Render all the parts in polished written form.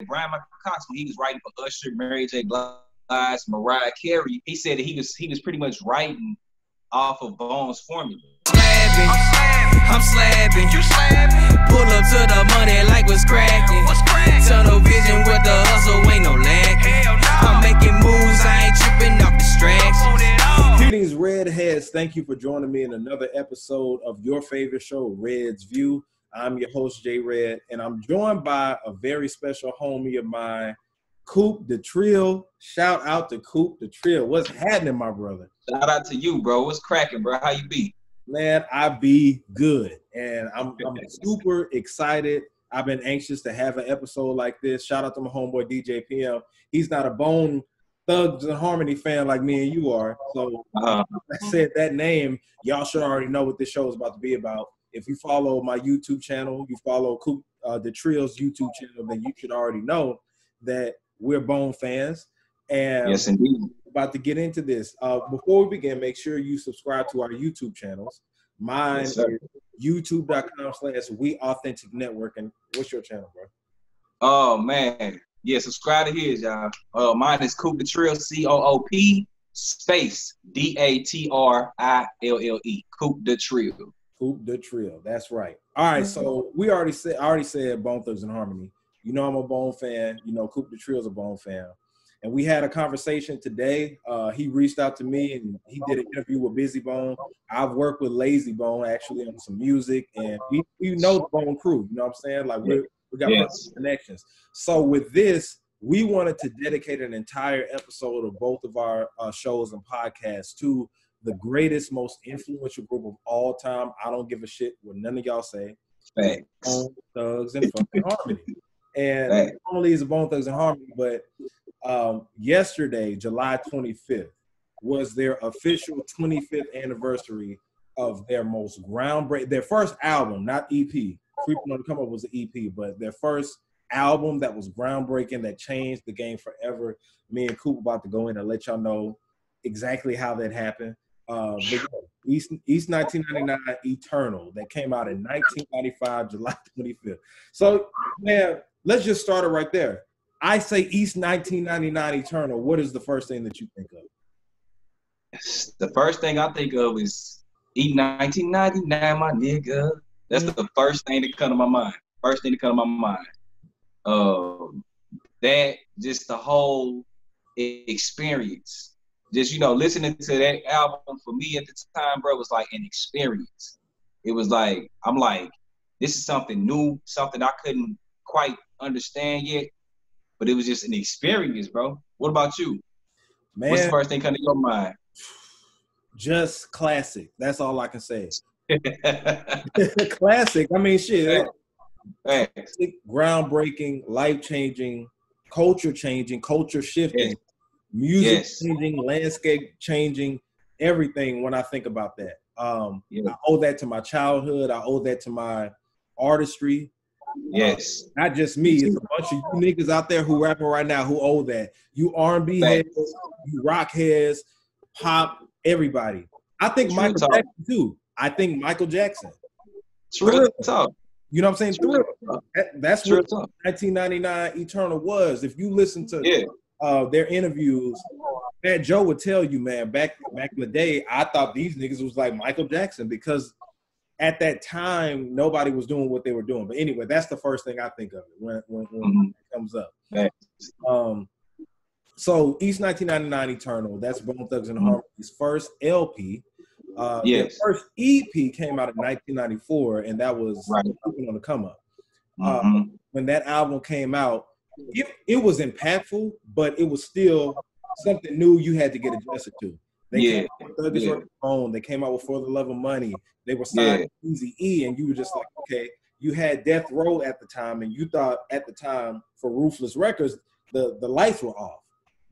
Bryan Michael Cox, when he was writing for Usher, Mary J. Blige, Mariah Carey, he said that he was pretty much writing off of Bone's formula. I'm slabbing, you slabbing. Pull up to the money like what's cracking. Tunnel vision with the hustle, ain't no lacking. I'm making moves, I ain't tripping off distractions. Greetings, Redheads. Thank you for joining me in another episode of your favorite show, Red's View. I'm your host, J Red, and I'm joined by a very special homie of mine, Coop the Trill. Shout out to Coop the Trill. What's happening, my brother? Shout out to you, bro. What's cracking, bro? How you be? Man, I be good, and I'm super excited. I've been anxious to have an episode like this. Shout out to my homeboy DJ PM. He's not a Bone Thugs and Harmony fan like me and you are. So I said that name, y'all should already know what this show is about to be about. If you follow my YouTube channel, you follow Coop the Trill's YouTube channel, then you should already know that we're Bone fans. And yes, indeed. About to get into this. Before we begin, make sure you subscribe to our YouTube channels. Mine is youtube.com/WeAuthenticNetwork. And what's your channel, bro? Oh, man. Yeah, subscribe to his, y'all. Mine is Coop the Trill, COOP space DATRILLE. Coop the Trill. Coop the Trill. That's right. All right, so I already said Bone Thugs and Harmony. You know I'm a Bone fan. You know Coop the Trill's a Bone fan. And we had a conversation today. He reached out to me and he did an interview with Busy Bone. I've worked with Lazy Bone actually on some music, and we know the Bone crew. You know what I'm saying? Like we got connections. So with this, we wanted to dedicate an entire episode of both of our shows and podcasts to the greatest, most influential group of all time. I don't give a shit what none of y'all say. Thanks. Bone Thugs and fucking Harmony. And not only is it Bone Thugs and Harmony, but yesterday, July 25th, was their official 25th anniversary of their most groundbreaking, their first album, not EP. Creeping on the Come Up was an EP, but their first album that was groundbreaking, that changed the game forever. Me and Coop about to go in and let y'all know exactly how that happened. East 1999 Eternal, that came out in 1995, July 25th. So, man, let's just start it right there. I say East 1999 Eternal. What is the first thing that you think of? The first thing I think of is E.1999, my nigga. That's the first thing that come to my mind. First thing to come to my mind. That, just the whole experience. Just, you know, listening to that album for me at the time, bro, was like an experience. It was like, I'm like, this is something new, something I couldn't quite understand yet. But it was just an experience, bro. What about you? Man, what's the first thing come to your mind? Just classic. That's all I can say. Classic. I mean, shit. Classic, groundbreaking, life-changing, culture-changing, culture-shifting, music-changing, landscape-changing, everything when I think about that. I owe that to my childhood. I owe that to my artistry. Yes. Not just me. It's a bunch of you niggas out there who rapping right now who owe that. You R&B heads, you rock heads, pop, everybody. I think Michael Jackson too. I think Michael Jackson. True talk. You know what I'm saying? That's what 1999 Eternal was. If you listen to their interviews, man, Joe would tell you, man, back in the day, I thought these niggas was like Michael Jackson because at that time, nobody was doing what they were doing. But anyway, that's the first thing I think of it when it comes up. So East 1999 Eternal, that's Bone Thugs and Harmony's first LP. Their first EP came out in 1994, and that was Creeping on the Come Up. When that album came out, it was impactful, but it was still something new you had to get adjusted to. They came out with Thuggish on the Phone. They came out with For the Love of Money. They were signed to Eazy-E, and you were just like, okay. You had Death Row at the time, and you thought at the time for Ruthless Records, the lights were off.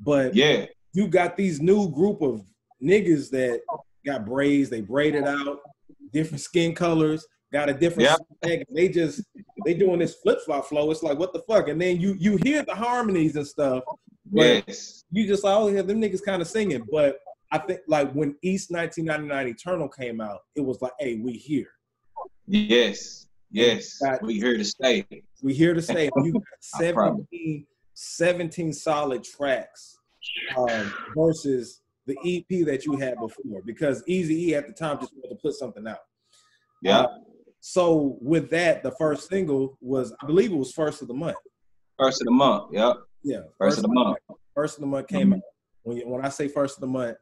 But you got these new group of niggas that got braids. They braided out, different skin colors, got a different swag. They doing this flip-flop flow. It's like, what the fuck? And then you hear the harmonies and stuff. But you just like, oh, yeah, them niggas kind of singing. But I think like when East 1999 Eternal came out, it was like, hey, we here. Yes. Yes, we here to stay. We here to stay. You got 17 solid tracks versus the EP that you had before, because Eazy-E at the time just wanted to put something out. Yeah. So with that, the first single was, I believe it was First of the Month. First of the month, yep. Yeah. First of the month. First of the Month came out. When I say First of the Month,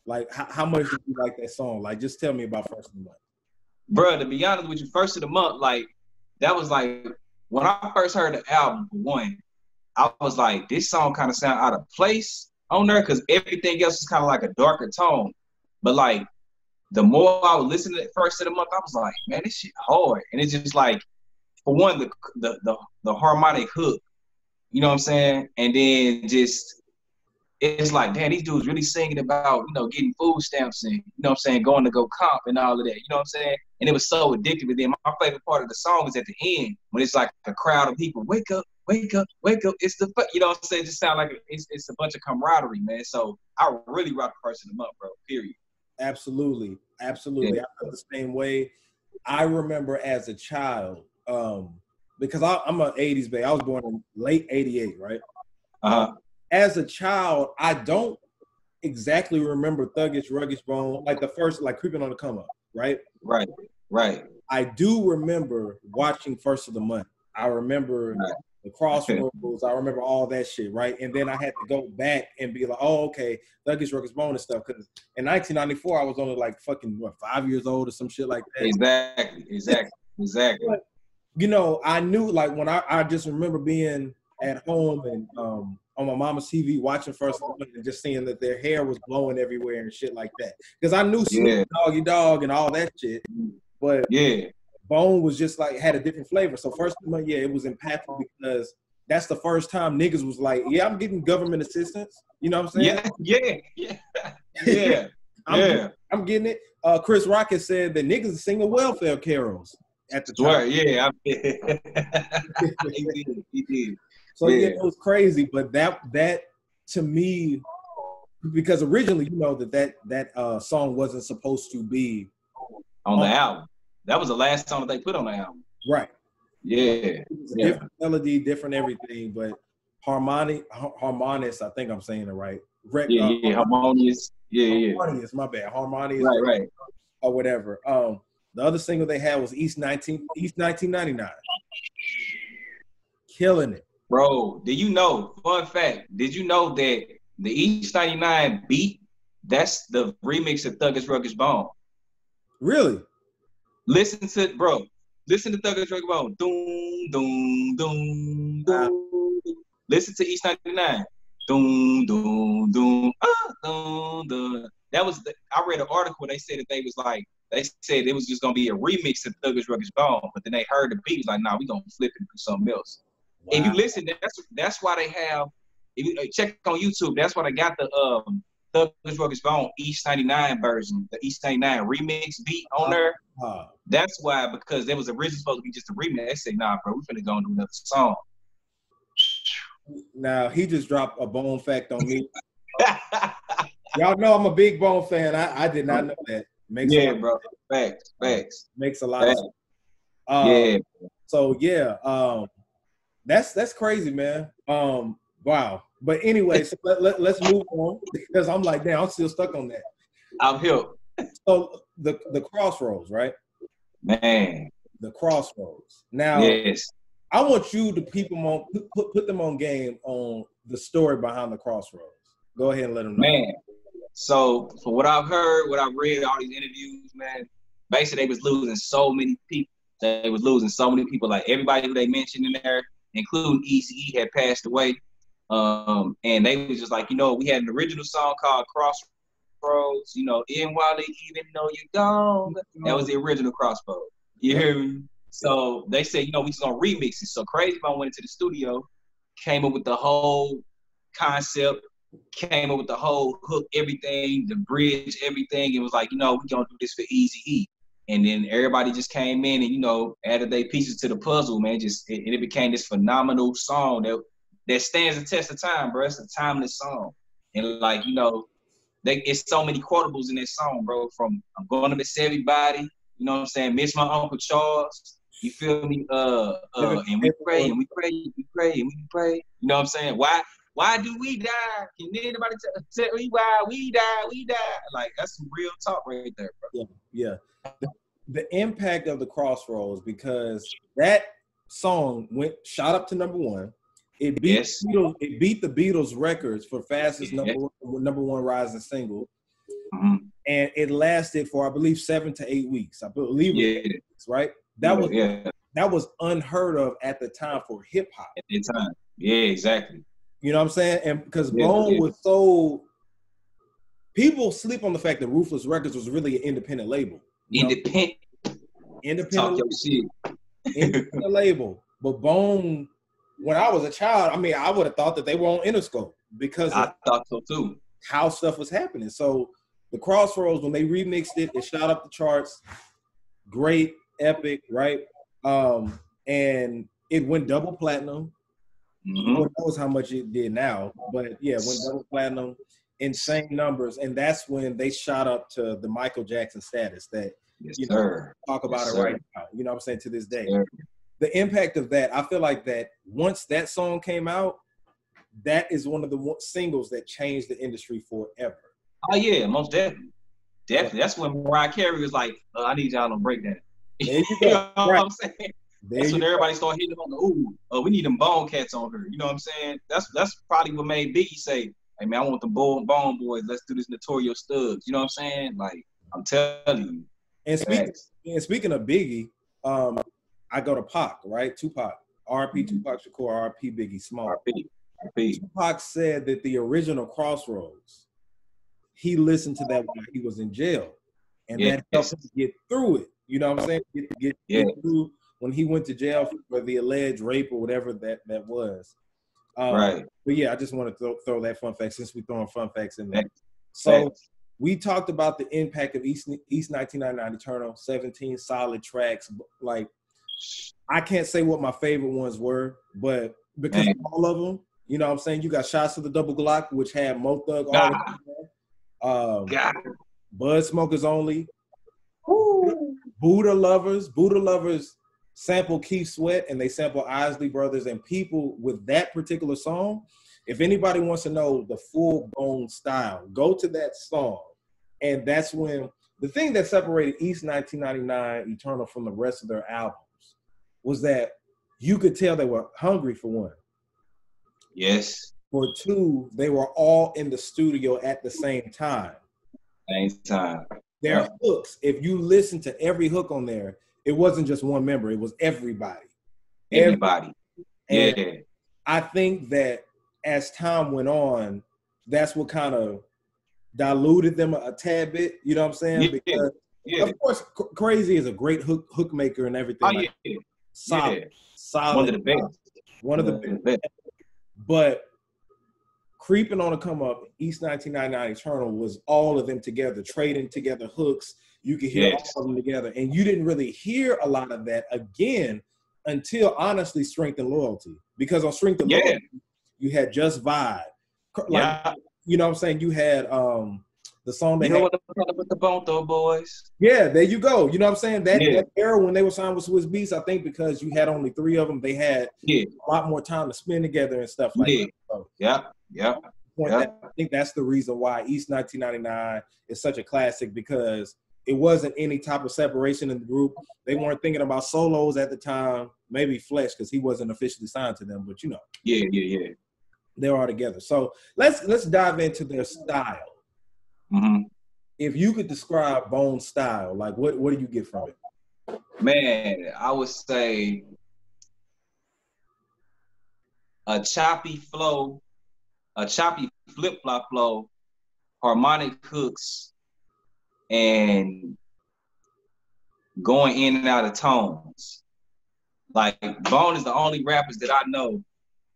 like how much did you like that song? Like, just tell me about First of the Month. Bro, to be honest with you, First of the Month, like, that was like, when I first heard the album, for one, I was like, this song kind of sound out of place on there, because everything else is kind of like a darker tone. But like, the more I would listen to it First of the Month, I was like, man, this shit hard. And it's just like, for one, the harmonic hook, you know what I'm saying? And then just, it's like, damn, these dudes really singing about, you know, getting food stamps and, you know what I'm saying, going to go comp and all of that, you know what I'm saying? And it was so addictive. And then my favorite part of the song is at the end, when it's like a crowd of people, wake up, wake up, wake up. It's the, you know what I'm saying? It just sound like it's a bunch of camaraderie, man. So I really rock First of the Month, bro, period. Absolutely. Absolutely. Yeah. I feel the same way. I remember as a child, because I'm an 80s baby. I was born in late 88, right? Uh-huh. As a child, I don't exactly remember Thuggish, Ruggish Bone, like the first, like Creeping on the Come Up, right? Right. I do remember watching First of the Month. I remember the Crossroads. I remember all that shit, right? And then I had to go back and be like, oh, okay, Thuggish, Ruggish Bone and stuff. Because in 1994, I was only like fucking, 5 years old or some shit like that. Exactly. But, you know, I knew, like, when I just remember being at home and on my mama's TV watching First of the Month and just seeing that their hair was blowing everywhere and shit like that. Because I knew Snoop Doggy Dogg and all that shit, but Bone was just like, had a different flavor. So First of the Month, it was impactful because that's the first time niggas was like, I'm getting government assistance. You know what I'm saying? Yeah. I'm getting it. Chris Rock has said that niggas are singing welfare carols at the time. He did. So it was crazy, but that to me, because originally, you know, that song wasn't supposed to be on the album. That was the last song that they put on the album. Right. Yeah. Different melody, different everything, but harmonious. I think I'm saying it right. Harmonious. Harmonious. My bad. Harmonious. Right. Or whatever. The other single they had was E.1999. Killing it. Bro, did you know, fun fact, did you know that the E.99 beat, that's the remix of Thuggish Ruggish Bone? Really? Listen to Thuggish Ruggish Bone. Doom, doom, doom, doom. Listen to E.99. Doom, doom, doom, doom, doom. That was, I read an article where they said that they said it was just going to be a remix of Thuggish Ruggish Bone, but then they heard the beat, was like, nah, we going to flip it and do something else. Wow. If you listen, that's why they have, if you check on YouTube, that's why they got the Thuggish Ruggish Bone E.99 version, the E.99 remix beat on there. That's why, because there was originally supposed to be just a remix. They said, nah, bro, we finna go and do another song. Now, he just dropped a Bone fact on me. Y'all know I'm a big Bone fan. I did not know that. Bro. Facts. Makes a lot of sense. So, that's crazy, man. Wow. But anyway, so let's move on, because I'm like, damn, I'm still stuck on that. I'm here. So the Crossroads, right? Man. The Crossroads. Now, I want you to put them on game on the story behind the Crossroads. Go ahead and let them know. Man. So for what I've heard, what I've read, all these interviews, man, basically they was losing so many people. Like everybody who they mentioned in there, including Eazy-E, had passed away. And they was just like, you know, we had an original song called Crossroads, you know, in Wally, even though you're gone. That was the original Crossroads. You hear me? So they said, you know, we just gonna remix it. So Crazy Bone went into the studio, came up with the whole concept, came up with the whole hook, everything, the bridge, everything. It was like, you know, we gonna do this for Eazy-E. And then everybody just came in and, you know, added their pieces to the puzzle, man. It became this phenomenal song that stands the test of time, bro. It's a timeless song. And like, you know, it's so many quotables in this song, bro. From I'm gonna miss everybody, you know what I'm saying? Miss my Uncle Charles. You feel me? And we pray and we pray and we pray and we pray. You know what I'm saying? Why do we die? Can anybody tell me why we die? We die. Like, that's some real talk right there, bro. Yeah. The impact of the Crossroads, because that song shot up to #1. It beat the Beatles records for fastest number one rising single. Mm-hmm. And it lasted for, I believe, 7 to 8 weeks. I believe it was, right? That was unheard of at the time for hip hop. At the time. Yeah, exactly. You know what I'm saying? And because Bone was so, people sleep on the fact that Ruthless Records was really an independent label. Independent Talk your shit. Independent label. But Bone, when I was a child, I mean, I would have thought that they were on Interscope because I thought so too. How stuff was happening. So the Crossroads, when they remixed it, it shot up the charts. Great, epic, right? And it went double platinum. Mm-hmm. Who knows how much it did now, but yeah, went double platinum, insane numbers, and that's when they shot up to the Michael Jackson status that talk about it right now. You know what I'm saying, to this day. The impact of that, I feel like that once that song came out, that is one of the singles that changed the industry forever. Oh yeah, most definitely. Definitely. That's when Mariah Carey was like, I need y'all to break that. There you go. You know what I'm saying? That's when everybody started hitting on the we need them Bone Cats on her. You know what I'm saying? That's probably what made Biggie say, hey man, I want the Bone Boys. Let's do this Notorious Thugs. You know what I'm saying? Like, I'm telling you. And speaking of Biggie, I go to Pac, right? Tupac. R.I.P. Tupac Shakur, R.I.P. Biggie Small. R.I.P. Tupac said that the original Crossroads, he listened to that when he was in jail. And that helped him get through it. You know what I'm saying? Get through when he went to jail for the alleged rape or whatever that was. Right. But yeah, I just want to throw that fun fact since we're throwing fun facts in there. So we talked about the impact of East 1999 Eternal, 17 solid tracks. Like, I can't say what my favorite ones were, but because of all of them, you know what I'm saying? You got Shots of the Double Glock, which had Mo Thug, Bud Smokers Only, Buddha Lovers sample Keith Sweat, and they sample Isley Brothers, and people with that particular song. If anybody wants to know the full Bone style, go to that song. And that's when the thing that separated East 1999 Eternal from the rest of their albums was that you could tell they were hungry, for one. Yes. For two, they were all in the studio at the same time. Their hooks, if you listen to every hook on there, it wasn't just one member, it was everybody. Everybody. Yeah. And I think that as time went on, that's what kind of diluted them a tad bit, you know what I'm saying? Because of course, Crazy is a great hook maker and everything. Solid. One of the best. One of the best. But creeping on a come up, East 1999 Eternal was all of them together, trading together hooks. You could hear all of them together. And you didn't really hear a lot of that again until, honestly, Strength and Loyalty. Because on Strength and Loyalty, you had Just Vibe. Like, you know what I'm saying? You had the song they had. With the Bone Thugs boys. Yeah, there you go. You know what I'm saying? That era when they were signed with Swiss Beats, I think because you had only 3 of them, they had a lot more time to spend together and stuff like that. So, I think that's the reason why East 1999 is such a classic, because it wasn't any type of separation in the group. They weren't thinking about solos at the time. Maybe Flesh, because he wasn't officially signed to them, but you know. Yeah. They're all together. So let's dive into their style. Mm-hmm. If you could describe Bone's style, like what do you get from it? Man, I would say a choppy flow, a choppy flip-flop flow, harmonic hooks, and going in and out of tones. Like, Bone is the only rappers that I know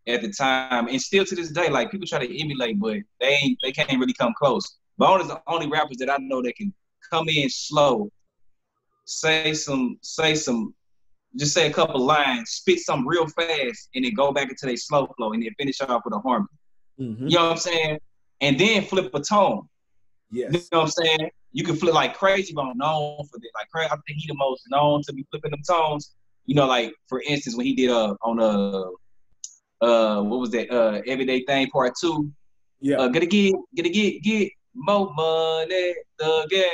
at the time, and still to this day, like, people try to emulate, but they can't really come close. Bone is the only rappers that I know that can come in slow, say a couple lines, spit something real fast, and then go back into their slow flow, and then finish off with a harmony. Mm-hmm. You know what I'm saying? And then flip a tone. Yes. You know what I'm saying? You can flip, like Crazy Bone, known for that. Like, I think he the most known to be flipping them tones. you know, like for instance, when he did on what was that? Everyday Thing Part 2. Yeah. Gonna get more money again.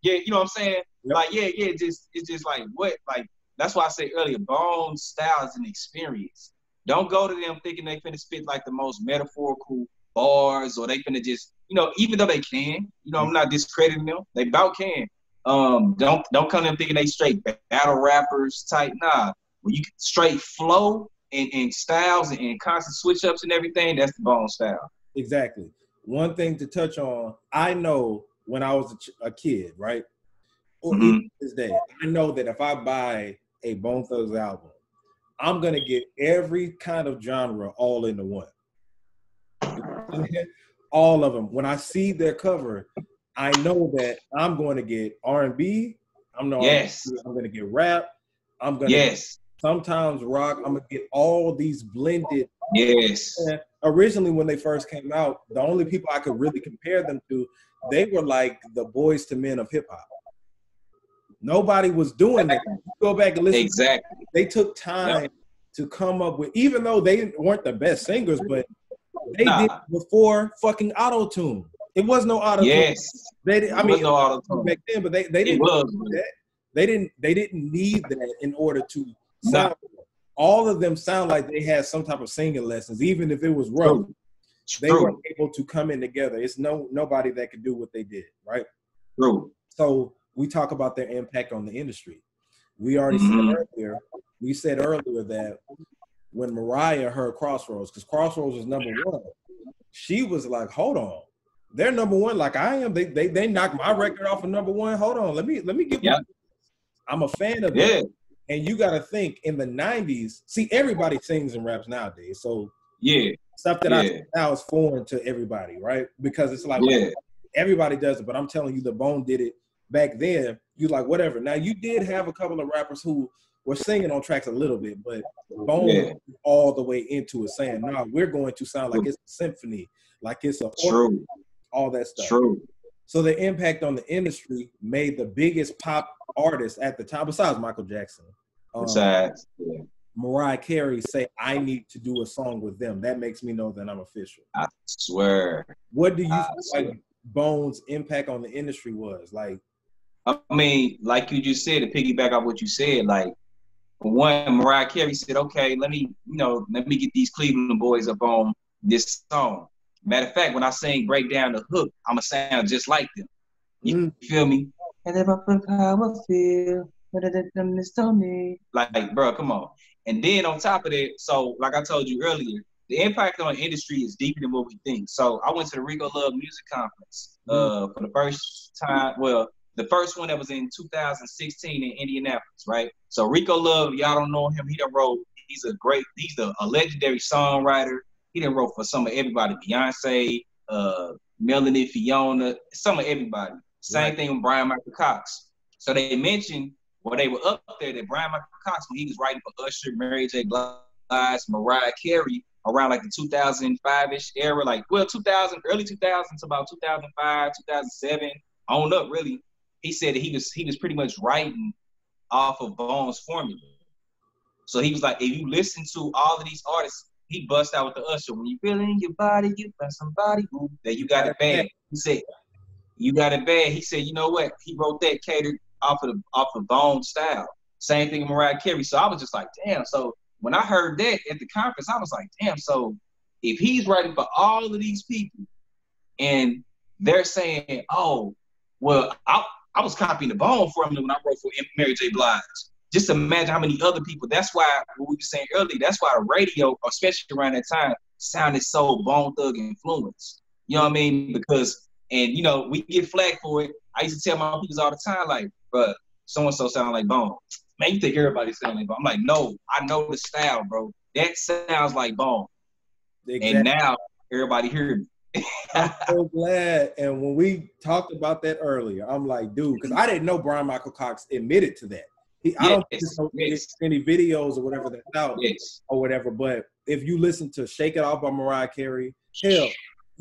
Yeah, you know what I'm saying? Yep. Like, yeah, it's just like what? Like, that's why I said earlier, Bone style is an experience. Don't go to them thinking they finna spit like the most metaphorical bars, or they finna just, you know, even though they can, you know, I'm not discrediting them. They about can. Don't come to them thinking they straight battle rappers type. Nah, when you straight flow and styles and constant switch ups and everything, that's the Bone style. Exactly. One thing to touch on, I know when I was a kid, right? Or even this day, I know that if I buy a Bone Thugs album, I'm going to get every kind of genre all into one. All of them. When I see their cover, I know that I'm going to get R&B. I'm going to get rap. I'm going to get sometimes rock. I'm going to get all these blended. Yes. Originally, when they first came out, the only people I could really compare them to, they were like the Boys to Men of hip hop. Nobody was doing that. Go back and listen. Exactly. They took time to come up with, even though they weren't the best singers, but they did before fucking auto-tune. It was no auto-tune. Yes. I mean, no auto-tune back then, but they didn't need that. They didn't need that in order to sound. All of them sound like they had some type of singing lessons, even if it was rough. They were able to come in together. It's nobody that could do what they did, right? True. So we talk about their impact on the industry. We already said earlier. We said earlier that when Mariah heard Crossroads, because Crossroads was number one, she was like, "Hold on, they're number one like I am. They knocked my record off of number one. Hold on, let me get. I'm a fan of it." And you got to think in the 90s, see, everybody sings and raps nowadays. So stuff that I think now is foreign to everybody, right? Because it's like everybody does it, but I'm telling you, the Bone did it back then. You like, whatever. Now, you did have a couple of rappers who were singing on tracks a little bit, but Bone all the way into it saying, no, we're going to sound like it's a symphony, like it's a orchestra, all that stuff. True. So the impact on the industry made the biggest pop artist at the time, besides Michael Jackson, Mariah Carey, say, I need to do a song with them. That makes me know that I'm official. I swear. What do you feel like Bone's impact on the industry was? Like, I mean, like you just said, to piggyback off what you said, like, one, Mariah Carey said, okay, let me get these Cleveland boys up on this song. Matter of fact, when I sing Break Down the Hook, I'm going to sound just like them. You feel me? And if I put how I feel, like, bro, come on. And then on top of that, so like I told you earlier, the impact on the industry is deeper than what we think. So I went to the Rico Love Music Conference for the first time. Well, the first one that was in 2016 in Indianapolis, right? So Rico Love, y'all don't know him. He's a legendary songwriter. He done wrote for some of everybody, Beyonce, Melanie, Fiona, some of everybody. Same thing with Bryan Michael Cox. So they mentioned, they were up there, that Bryan Michael Cox, when he was writing for Usher, Mary J. Blige, Mariah Carey, around like the 2005-ish era, like, well, early 2000s to about 2005, 2007, on up, really. He said that he was pretty much writing off of Bone's formula. So he was like, if you listen to all of these artists, he bust out with the Usher. When you feel in your body, you find somebody who that you got it bad. He said, you got it bad. He said, you know what? He wrote that catered off of Bone style. Same thing with Mariah Carey. So I was just like, damn. So when I heard that at the conference, I was like, damn. So if he's writing for all of these people and they're saying, oh, well, I was copying the Bone formula when I wrote for Mary J. Blige. Just imagine how many other people. That's why, what we were saying earlier, that's why the radio, especially around that time, sounded so Bone Thug influenced. You know what I mean? Because, and you know, we get flack for it. I used to tell my people all the time, like, bro, so-and-so sound like Bone. Man, you think everybody sound like Bone. I'm like, no, I know the style, bro. That sounds like Bone. Exactly. And now everybody hears me. I'm so glad. And when we talked about that earlier, I'm like, dude, because I didn't know Bryan Michael Cox admitted to that. I don't think there's any videos or whatever that's out or whatever. But if you listen to Shake It Off by Mariah Carey, hell,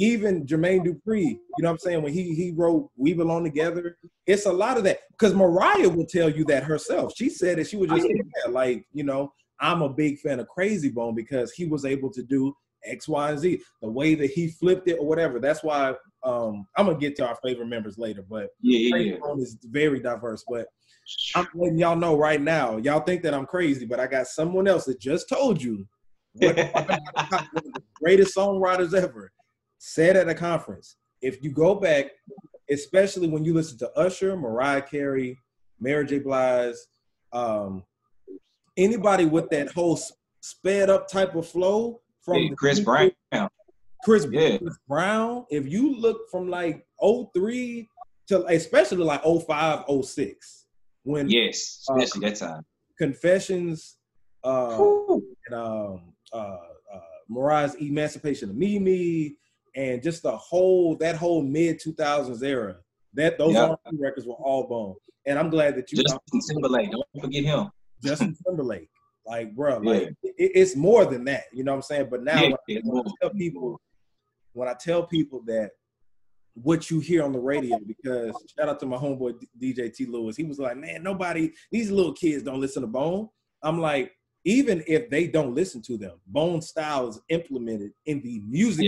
even Jermaine Dupri, you know what I'm saying? When he wrote We Belong Together, it's a lot of that. Because Mariah will tell you that herself. She said that she was just like, you know, I'm a big fan of Crazy Bone because he was able to do X, Y, and Z. The way that he flipped it or whatever. That's why I'm gonna get to our favorite members later, but Crazy Bone is very diverse. But I'm letting y'all know right now, y'all think that I'm crazy, but I got someone else that just told you one of the greatest songwriters ever said at a conference. If you go back, especially when you listen to Usher, Mariah Carey, Mary J. Blige, anybody with that whole sped up type of flow from Chris Brown. Chris Brown, if you look from like 03 to especially like 05, 06, when especially that time. Confessions and Mariah's Emancipation of Mimi and just that whole mid 2000s era, those R&B records were all Bone. And I'm glad that you Justin Timberlake, don't forget him. Justin Timberlake. Like, bro, like it's more than that, you know what I'm saying? But now when I tell people that what you hear on the radio, because shout out to my homeboy DJ T. Lewis, he was like, man, these little kids don't listen to Bone. I'm like, even if they don't listen to them, Bone style is implemented in the music.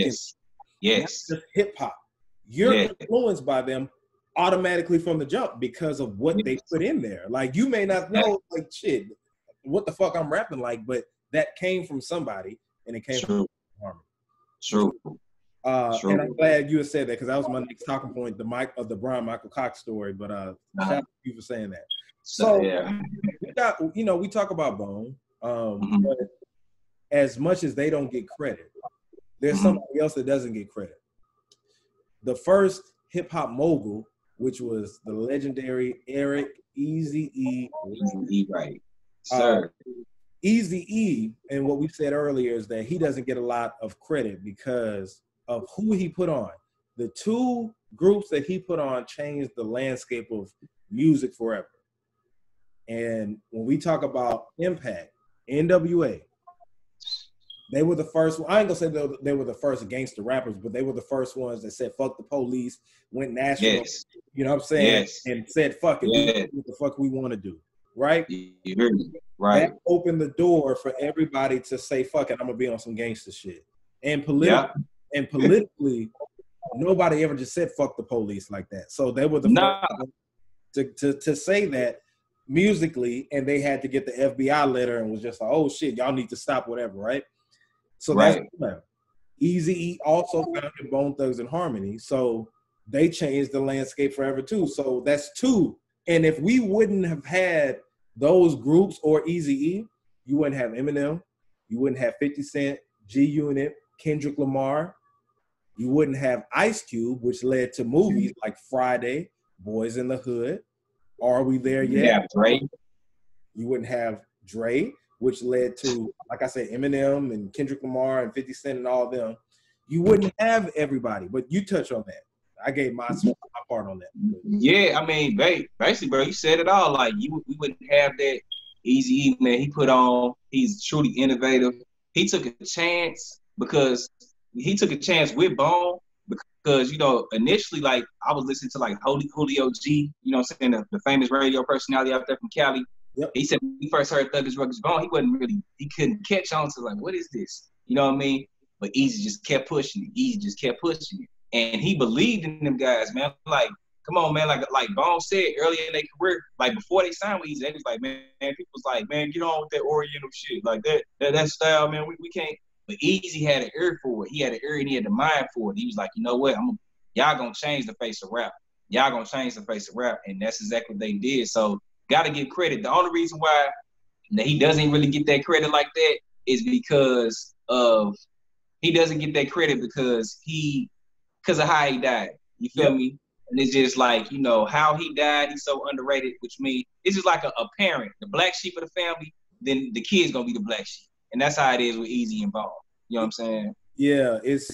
Yes. Not just hip hop. You're influenced by them automatically from the jump because of what they put in there. Like, you may not know, like, shit, what the fuck I'm rapping like, but that came from somebody, and it came from Harmony. True. And I'm glad you said that because that was my next talking point, the Bryan Michael Cox story. But shout out to you for saying that. So we talk about Bone, but as much as they don't get credit, there's somebody else that doesn't get credit. The first hip hop mogul, which was the legendary Eric Eazy-E. Right, sir. Eazy-E, and what we said earlier is that he doesn't get a lot of credit because of who he put on. The two groups that he put on changed the landscape of music forever. And when we talk about impact, NWA, they were the first. I ain't gonna say they were the first gangster rappers, but they were the first ones that said "fuck the police," went national. You know what I'm saying? And said "fuck it, do what the fuck we want to do." Right? You heard me. Right. That opened the door for everybody to say "fuck it, I'm gonna be on some gangster shit." And politically, nobody ever just said "fuck the police" like that. So they were the first to say that musically, and they had to get the FBI letter and was just like, "Oh shit, y'all need to stop whatever," right? So that's Eazy-E also founded Bone Thugs and Harmony, so they changed the landscape forever too. So that's two. And if we wouldn't have had those groups or Eazy-E, you wouldn't have Eminem, you wouldn't have 50 Cent, G-Unit, Kendrick Lamar, you wouldn't have Ice Cube, which led to movies like Friday, Boys in the Hood, Are We There Yet? Yeah, Dre. You wouldn't have Dre, which led to, like I said, Eminem and Kendrick Lamar and 50 Cent and all of them. You wouldn't have everybody, but you touch on that. I gave my part on that. Yeah, I mean, basically, bro, you said it all. Like, we wouldn't have that. Eazy-E, man, he put on, he's truly innovative. He took a chance because he took a chance with Bone because, you know, initially, like, I was listening to, like, Julio G, you know what I'm saying, the famous radio personality out there from Cali. Yep. He said when he first heard Thuggish Ruggish Bone, he couldn't catch on to, like, what is this? You know what I mean? But Eazy just kept pushing it. And he believed in them guys, man. Like, come on, man. Like Bone said earlier in their career, like before they signed with Eazy, they was like, man, people was like, man, get on with that Oriental shit. Like that style, man, we can't. But Eazy had an ear for it. He had an ear and he had the mind for it. He was like, you know what? Y'all gonna change the face of rap. And that's exactly what they did. So gotta give credit. The only reason why he doesn't really get that credit like that is because of how he died. You feel me? And it's just like, you know, how he died, he's so underrated, which means it's just like a parent, the black sheep of the family, then the kid's gonna be the black sheep. And that's how it is with Eazy and Bone. You know what I'm saying? Yeah, it's,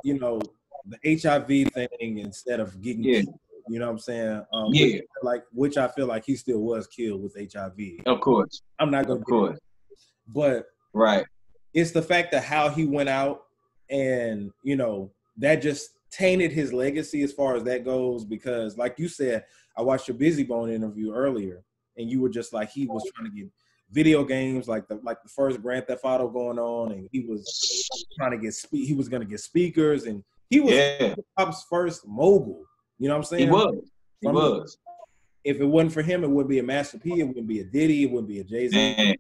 you know, the HIV thing instead of getting killed, you know what I'm saying? Which I feel like he still was killed with HIV. Of course. I'm not gonna get it. But right. It's the fact that how he went out and, you know, that just tainted his legacy as far as that goes, because like you said, I watched your Busy Bone interview earlier, and you were just like, he was trying to get video games like the first Grand Theft Auto going on, and he was trying to get he was going to get speakers, and he was hip-hop's first mogul. You know what I'm saying? He was. If it wasn't for him, it wouldn't be a Master P, it wouldn't be a Diddy, it wouldn't be a Jay-Z.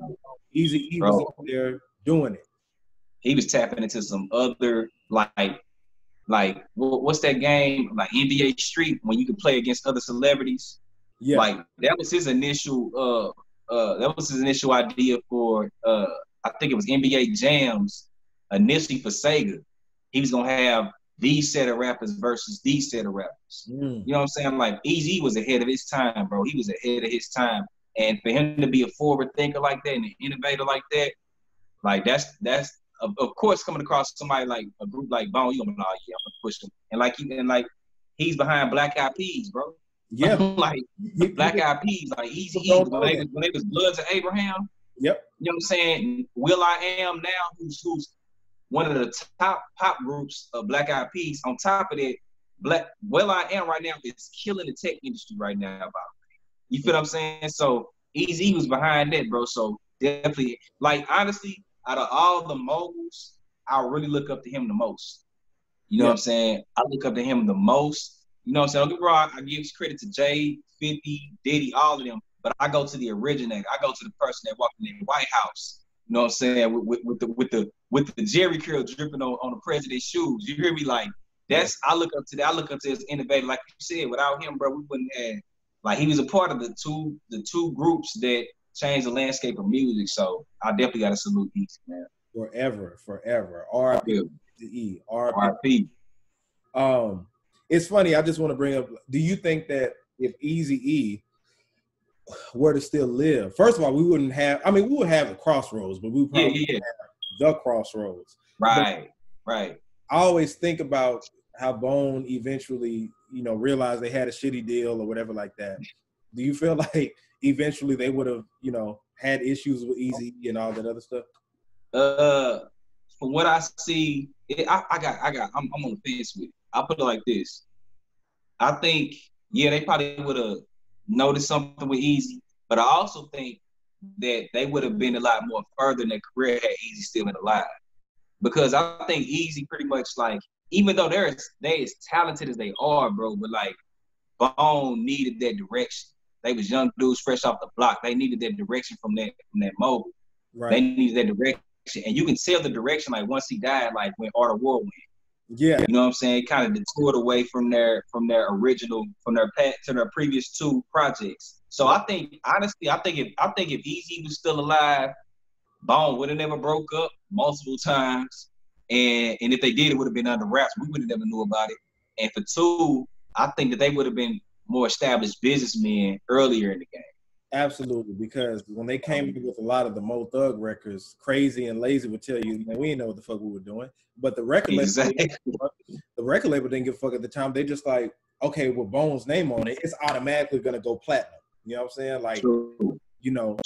Easy was up there doing it. He was tapping into some other like what's that game like NBA Street when you could play against other celebrities? Yeah, like that was his initial idea for I think it was NBA Jams initially for Sega. He was gonna have these set of rappers versus these set of rappers. You know what I'm saying? Like Eazy was ahead of his time, bro. He was ahead of his time, and for him to be a forward thinker like that and an innovator like that, like that's of course coming across somebody like a group like Bone, you gonna be like, yeah, I'm gonna push him, and he's behind Black Eyed Peas, bro. Yeah, like Black Eyed Peas, like Easy when they was Bloods of Abraham. Yep. You know what I'm saying? Will I Am now, who's one of the top pop groups of Black Eyed Peas. On top of that, Will I Am right now is killing the tech industry right now. You feel what I'm saying? So Eazy was behind that, bro. So definitely, like honestly, out of all the moguls, I really look up to him the most. You know what I'm saying? I look up to him the most. You know what I'm saying? Don't get me wrong, I give credit to Jay, 50, Diddy, all of them, but I go to the originator. I go to the person that walked in the White House. You know what I'm saying? With the Jerry curl dripping on the president's shoes. You hear me? Like I look up to that. I look up to his innovator. Like you said, without him, bro, we wouldn't have. Like he was a part of the two groups that changed the landscape of music. So I definitely got to salute Eazy, man. Forever. R.I.P. R.I.P. It's funny. I just want to bring up. Do you think that if Eazy-E were to still live, first of all, we wouldn't have. I mean, we would have the Crossroads, but we would probably have the Crossroads. Right. I always think about how Bone eventually, realized they had a shitty deal or whatever like that. Do you feel like eventually they would have, had issues with Eazy and all that other stuff? From what I see, I'm on the fence with it. I'll put it like this. I think, they probably would have noticed something with Eazy, but I also think that they would have been a lot more further in their career had Eazy still been alive. Because I think Eazy pretty much like, even though they're as talented as they are, bro, but like Bone needed that direction. They was young dudes fresh off the block. They needed that direction from that mogul. Right. They needed that direction. And you can tell the direction like once he died, like when Art of War went. Yeah. You know what I'm saying? It kind of detoured away from their previous two projects. So I think honestly, I think if Eazy was still alive, Bone would have never broke up multiple times. And if they did, it would have been under wraps. We would have never knew about it. And for two, I think that they would have been more established businessmen earlier in the game. Absolutely, because when they came in with a lot of the Mo Thug records, Crazy and Lazy would tell you, we didn't know what the fuck we were doing. But the record label didn't give a fuck at the time. They just like, okay, with Bone's name on it, it's automatically gonna go platinum. You know what I'm saying? Like, True.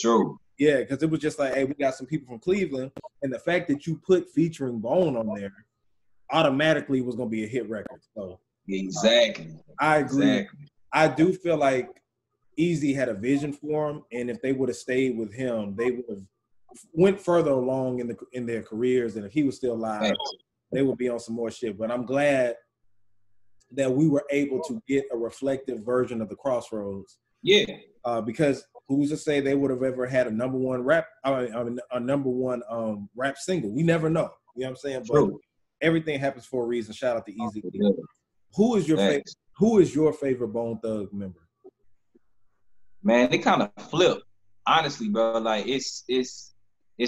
True. Yeah, because it was just like, hey, we got some people from Cleveland, and the fact that you put featuring Bone on there automatically was gonna be a hit record. So exactly. I agree. Exactly. I do feel like Eazy had a vision for him, and if they would have stayed with him, they would have went further along in their careers. And if he was still alive, they would be on some more shit. But I'm glad that we were able to get a reflective version of the Crossroads. Yeah. Because who's to say they would have ever had a number one rap single? We never know. You know what I'm saying? True. But everything happens for a reason. Shout out to Eazy. Yeah. Who is your favorite Bone Thugs member? Man, they kind of flip, honestly, bro. Like it's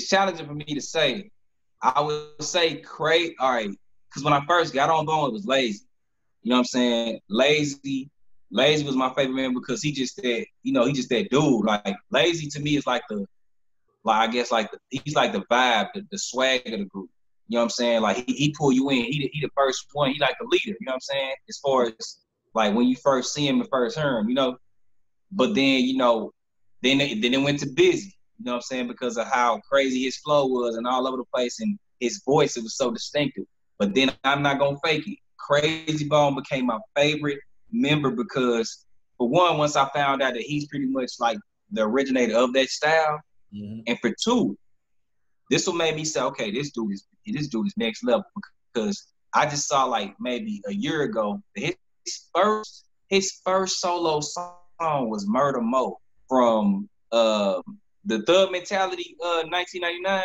challenging for me to say. I would say Craig, all right, because when I first got on Bone, it was Lazy. You know what I'm saying? Lazy was my favorite man because he just that dude. Like Lazy to me is he's like the vibe, the swag of the group. You know what I'm saying? Like he pull you in. He the first one. He like the leader. You know what I'm saying? As far as like when you first see him and first hear him, But then, then it went to Busy, you know what I'm saying, because of how crazy his flow was and all over the place, and his voice, it was so distinctive. But then I'm not gonna fake it. Crazy Bone became my favorite member because, for one, once I found out that he's pretty much like the originator of that style, and for two, this will make me say, okay, this dude is next level, because I just saw like maybe a year ago his first solo song was Murder Mo from the Thug Mentality 1999.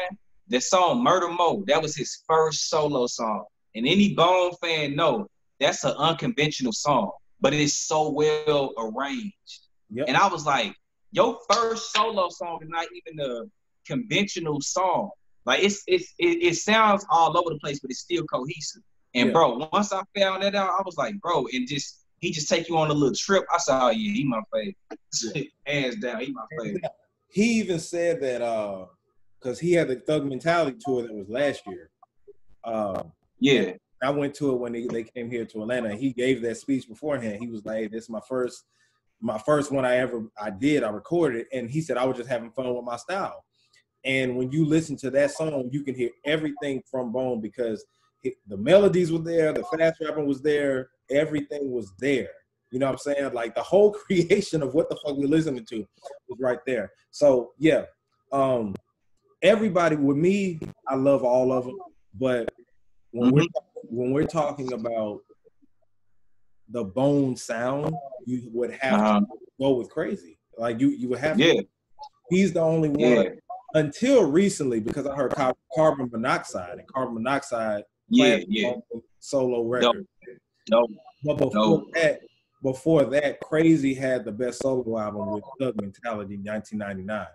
That song Murder Mo, that was his first solo song. And any Bone fan know that's an unconventional song, but it is so well arranged. Yep. And I was like, your first solo song is not even a conventional song. Like it sounds all over the place, but it's still cohesive. And bro, once I found that out, I was like, bro, and he just take you on a little trip. I said, oh yeah, he my favorite. Hands down, he my favorite. He even said that because he had the Thug Mentality tour that was last year. Yeah. I went to it when they came here to Atlanta, and he gave that speech beforehand. He was like, hey, this is my first one I recorded, and he said I was just having fun with my style. And when you listen to that song, you can hear everything from Bone, because the melodies were there, the fast rapping was there, everything was there. You know what I'm saying? Like the whole creation of what the fuck we're listening to was right there. So yeah, everybody with me, I love all of them, but when we're talking about the Bone sound, you would have to go with Crazy. Like you would have to. He's the only one until recently, because I heard Carbon Monoxide, and Carbon Monoxide solo record. But before that, Crazy had the best solo album with Thug Mentality 1999,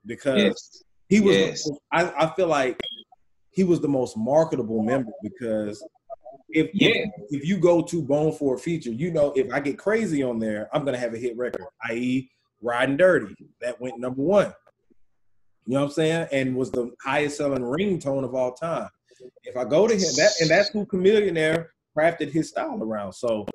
because he was I feel like he was the most marketable member, because if you go to Bone for a feature, you know, if I get Crazy on there, I'm gonna have a hit record, i.e. Riding Dirty, that went #1. You know what I'm saying? And was the highest selling ringtone of all time. If I go to him, that's who Chameleonaire crafted his style around. So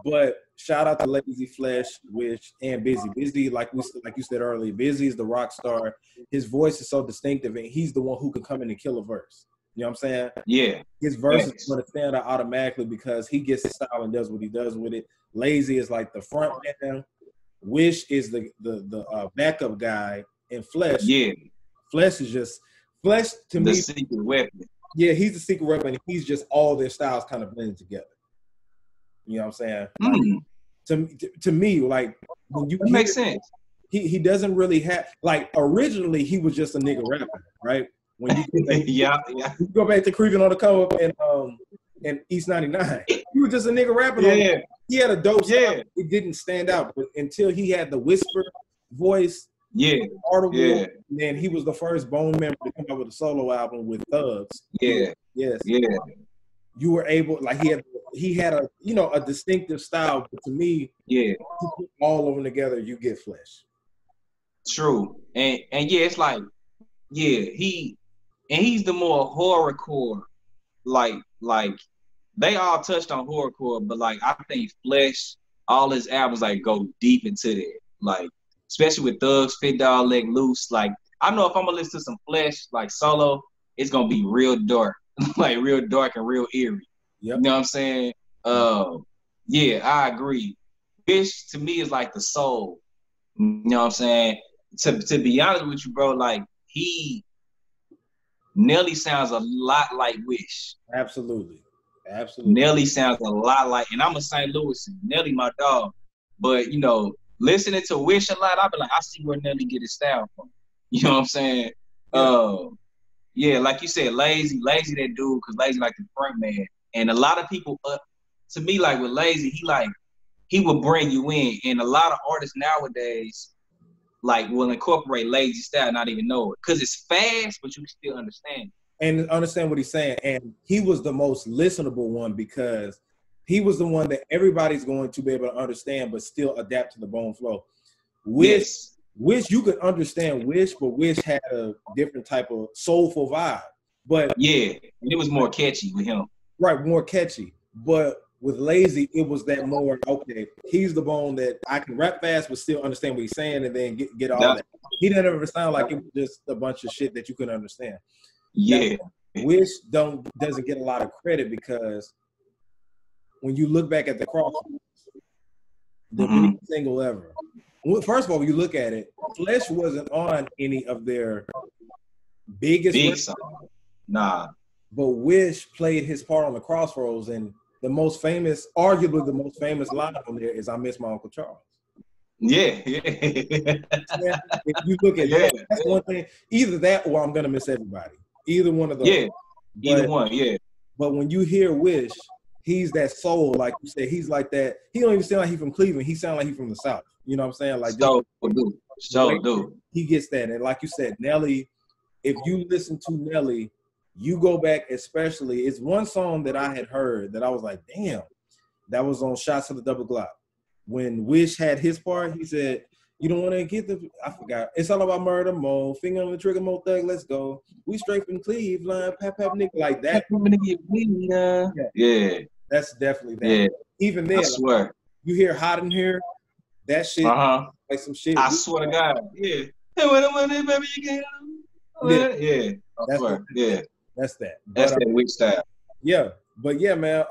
but shout out to Lazy Flesh, Wish, and Busy. Busy, like you said earlier, Busy is the rock star. His voice is so distinctive, and he's the one who can come in and kill a verse. You know what I'm saying? Yeah. His verse is going to stand out automatically because he gets his style and does what he does with it. Lazy is like the front man. Wish is the backup guy, and Flesh. Yeah. Flesh to me. The secret weapon. Yeah, he's the secret weapon. He's just all their styles kind of blended together. You know what I'm saying? Like, to me, like when you makes sense. He doesn't really have, like, originally he was just a nigga rapper, right? When you you go back to Creeping on the Come Up and E.99, he was just a nigga rapping. He had a dope style. It didn't stand out, but until he had the whisper voice, audible, and then he was the first Bone member to come out with a solo album with Thugs. You were able, like, he had a, you know, a distinctive style, but to me, you put all of them together, you get Flesh. True. And it's like, he's the more horrorcore, like they all touched on horrorcore, but like I think Flesh, all his albums like go deep into that. Like, especially with Thugs, Fit Dog, Leg Loose. Like, I know if I'm gonna listen to some Flesh like solo, it's gonna be real dark. Like real dark and real eerie. You know what I'm saying? I agree. Fish to me is like the soul. You know what I'm saying? To be honest with you, bro, like Nelly sounds a lot like Wish. Absolutely. Nelly sounds a lot like, and I'm a St. Louis, Nelly my dog. But you know, listening to Wish a lot, I'll be like, I see where Nelly get his style from. You know what I'm saying? Like you said, Lazy that dude, because Lazy like the front man. And a lot of people, to me, like with Lazy, he will bring you in. And a lot of artists nowadays, like, will incorporate Lazy style, not even know it. Because it's fast, but you can still understand it. And understand what he's saying. And he was the most listenable one, because he was the one that everybody's going to be able to understand, but still adapt to the Bone flow. Wish you could understand Wish, but Wish had a different type of soulful vibe. But it was more catchy with him. Right, more catchy. But with Lazy, it was that more, okay, he's the Bone that I can rap fast but still understand what he's saying, and then get all that. He didn't ever sound like it was just a bunch of shit that you couldn't understand. Wish doesn't get a lot of credit because when you look back at the Crossroads, the biggest single ever. First of all, when you look at it, Flesh wasn't on any of their biggest song. Nah. But Wish played his part on the Crossroads, and the most famous, arguably the most famous line on there is "I miss my Uncle Charles." Yeah. If you look at that, that's one thing. Either that or I'm gonna miss everybody. Either one of those. Yeah. Either one. Yeah. But when you hear Wish, he's that soul, like you said. He's like that. He don't even sound like he's from Cleveland. He sounds like he's from the South. You know what I'm saying? Like do. He gets that, and like you said, Nelly. If you listen to Nelly, you go back, especially. It's one song that I had heard that I was like, damn, that was on Shots of the Double Glock. When Wish had his part, he said, "You don't want to get the." I forgot. It's all about murder, mo. Finger on the trigger, mo thug. Let's go. We straight from Cleveland, pap nigga, like that. Yeah. That's definitely that. Yeah. Even then, I swear. You hear "Hot in Here," that shit, like some shit. I swear to God, yeah. Yeah. I swear. Yeah. That's that. That's that Wish style. Yeah, but yeah, man.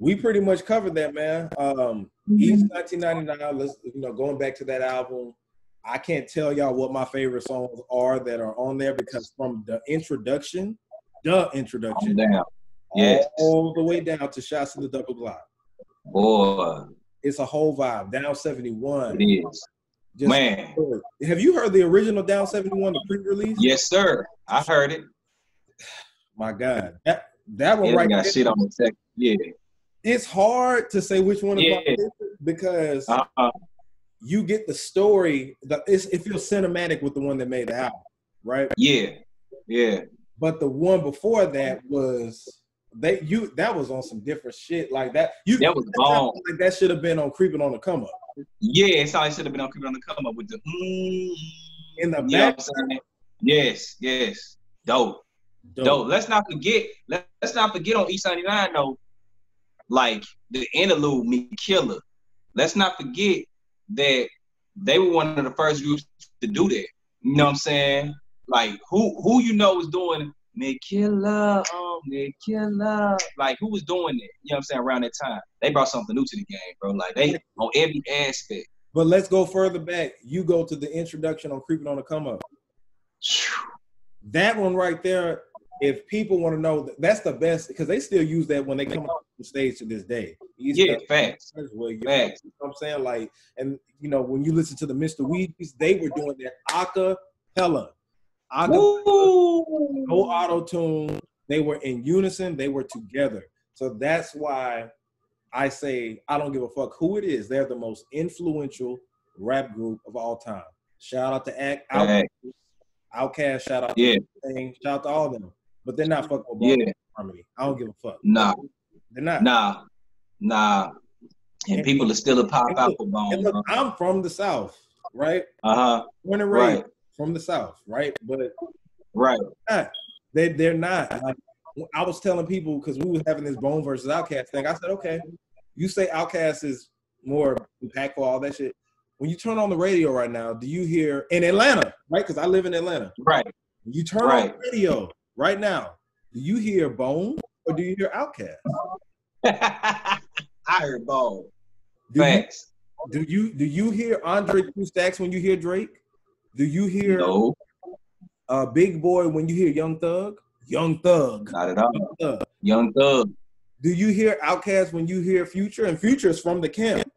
We pretty much covered that, man. E.1999. Let's, going back to that album. I can't tell y'all what my favorite songs are that are on there because from the introduction, down. Yes. All the way down to Shots of the Double Glock. Boy. It's a whole vibe. Down 71. It is. Man. Have you heard the original Down 71, the pre-release? Yes, sir. I heard it. My God. That one right got there. Shit on the second. Yeah. It's hard to say which one is my favorite because you get the story. It feels cinematic with the one that made the album, right? Yeah. Yeah. But the one before that was that was on some different shit like that. That was bomb. Like that should have been on Creeping on the Come Up. Yeah, it's all should have been on Creeping on the Come Up with the in the back. Yes. Dope. Let's not forget on E.99 though, like the interlude Me Killer. Let's not forget that they were one of the first groups to do that. You know what I'm saying? Like who was doing Me Killer, Me Killer? Like who was doing that? You know what I'm saying? Around that time, they brought something new to the game, bro. Like they on every aspect. But let's go further back. You go to the introduction on Creeping on the Come Up. That one right there. If people want to know, that's the best because they still use that when they come up on stage to this day. Facts. Facts. You know what I'm saying? Like, and when you listen to the Mr. Weebies, they were doing that acapella. No auto-tune. They were in unison. They were together. So that's why I say I don't give a fuck who it is. They're the most influential rap group of all time. Shout out to Outkast. Shout out to Thing. Shout out to all of them. But they're not fucking with Harmony. I don't give a fuck. Nah. They're not. Nah. And people are still a pop out for Bone. Look, I'm from the South, right? Born and raised from the South, right? But they're not. Like, I was telling people because we were having this Bone versus Outkast thing. I said, okay, you say Outkast is more impactful, all that shit. When you turn on the radio right now, do you hear in Atlanta, right? Because I live in Atlanta. Right. You turn on the radio right now. Do you hear Bone or do you hear Outkast? I heard Bone. Facts. Do you hear Andre 2 Stacks when you hear Drake? Do you hear Big Boy when you hear Young Thug? Young Thug. Not at all. Young Thug. Do you hear Outkast when you hear Future? And Future is from the camp.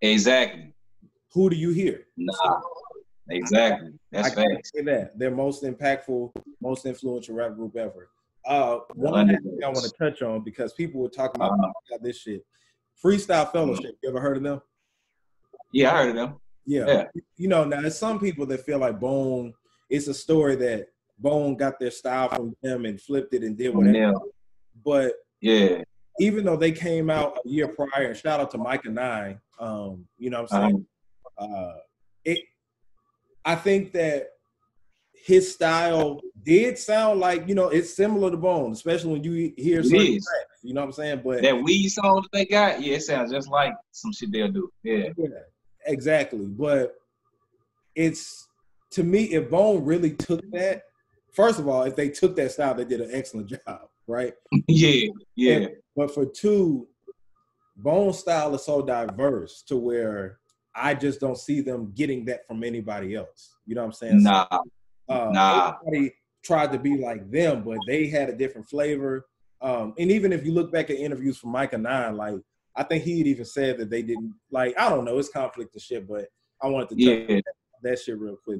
Exactly. Who do you hear? Nah. Exactly. That's facts. Say that. They're most impactful, most influential rap group ever. One thing I want to touch on because people were talking about this shit. Freestyle Fellowship. You ever heard of them? Yeah, I heard of them. Yeah. Now there's some people that feel like Bone, it's a story that Bone got their style from them and flipped it and did whatever. Yeah. But even though they came out a year prior, and shout out to Micah 9, you know what I'm saying? I think that his style did sound like, it's similar to Bone, especially when you hear certain tracks, you know what I'm saying? But that weed song that they got, it sounds just like some shit they'll do. Yeah, exactly. But it's, to me, if Bone really took that, first of all, if they took that style, they did an excellent job, right? Yeah. But for two, Bone's style is so diverse to where I just don't see them getting that from anybody else. You know what I'm saying? Nah. Everybody tried to be like them, but they had a different flavor. And even if you look back at interviews from Micah 9, like, I think he had even said that they didn't, like, I don't know, it's conflict of shit, but I wanted to touch that shit real quick.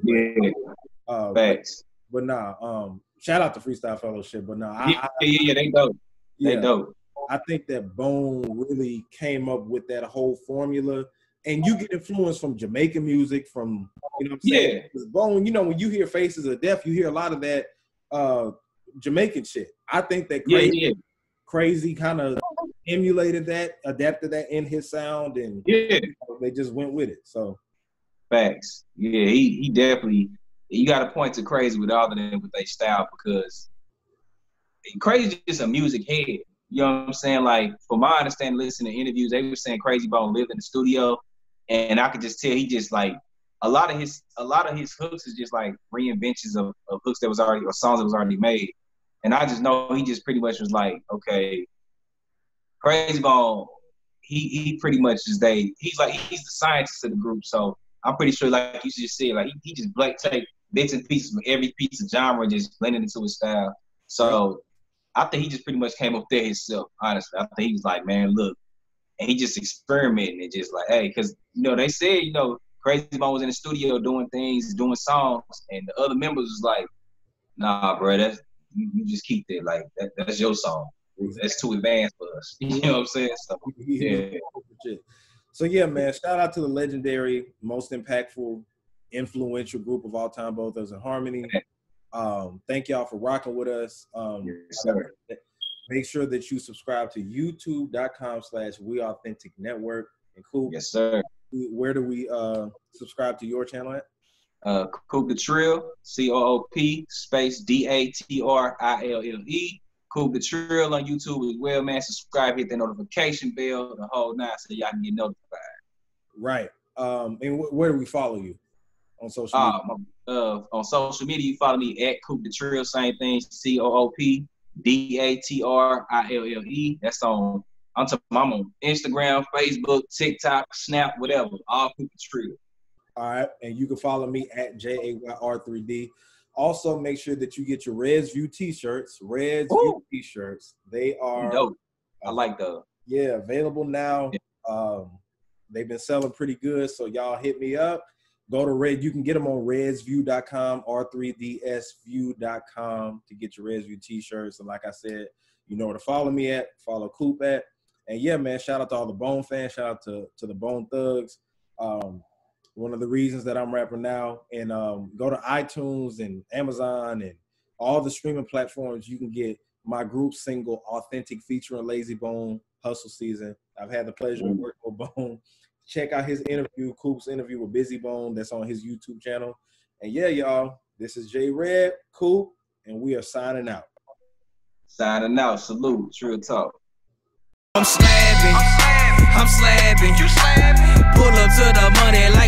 But, Facts. But nah, shout out to Freestyle Fellowship, but nah. They dope. They dope. I think that Bone really came up with that whole formula. And you get influence from Jamaican music, from, you know what I'm saying? Yeah. Bone, you know, when you hear Faces of Death, you hear a lot of that Jamaican shit. I think that Crazy kind of emulated that, adapted that in his sound, and they just went with it. So, facts. Yeah, he definitely. You got to point to Crazy with all of them with their style, because Crazy is just a music head. You know what I'm saying? Like, from my understanding, listening to interviews, they were saying Crazy Bone lived in the studio, and I could just tell he just like a lot of his hooks is just like reinventions of hooks that was already, or songs that was already made. And I just know he just pretty much was like, okay, Crazy Bone, he pretty much is he's the scientist of the group. So I'm pretty sure, like you just said, like he just take bits and pieces from every piece of genre and just blend it into his style. So I think he just pretty much came up there himself, honestly. I think he was like, man, look. And he just experimented and just like, hey, because, you know, they said, you know, Crazy Bone was in the studio doing things, doing songs, and the other members was like, nah, bro, you just keep that. Like, that's your song. That's too advanced for us. You know what I'm saying? So, yeah. So, yeah, man, shout out to the legendary, most impactful, influential group of all time, Bone Thugs in Harmony. Thank y'all for rocking with us. Yes, sir. Make sure that you subscribe to youtube.com/WeAuthenticNetwork. And Coop, yes, sir. Where do we subscribe to your channel at? Coop the Trill, COOP space DATRILLE. Coop the Trill on YouTube as well, man. Subscribe, hit the notification bell, the whole nine, so y'all can get notified. Right. And where do we follow you on social media? On social media, you follow me at Coop the Trill, same thing, COOPDATRILLE. That's I'm on Instagram, Facebook, TikTok, Snap, whatever. All Coop the Trill. All right, and you can follow me at JAYR3D. Also, make sure that you get your Reds View t-shirts. View t-shirts. They are dope. I like those. Yeah, available now. Yeah. They've been selling pretty good, so y'all hit me up. Go to Red. You can get them on redsview.com, r3dsview.com to get your Reds View t-shirts. And like I said, you know where to follow me at, follow Coop at. And yeah, man, shout out to all the Bone fans. Shout out to the Bone Thugs. One of the reasons that I'm rapping now. And go to iTunes and Amazon and all the streaming platforms. You can get my group single, Authentic, featuring Lazy Bone, Hustle Season. I've had the pleasure of working with Bone. Check out his interview, Coop's interview with Busy Bone. That's on his YouTube channel. And yeah, y'all, this is J Red, Coop, and we are signing out. Signing out. Salute. Trill Talk. I'm slabbing. You slabbing. Pull up to the money like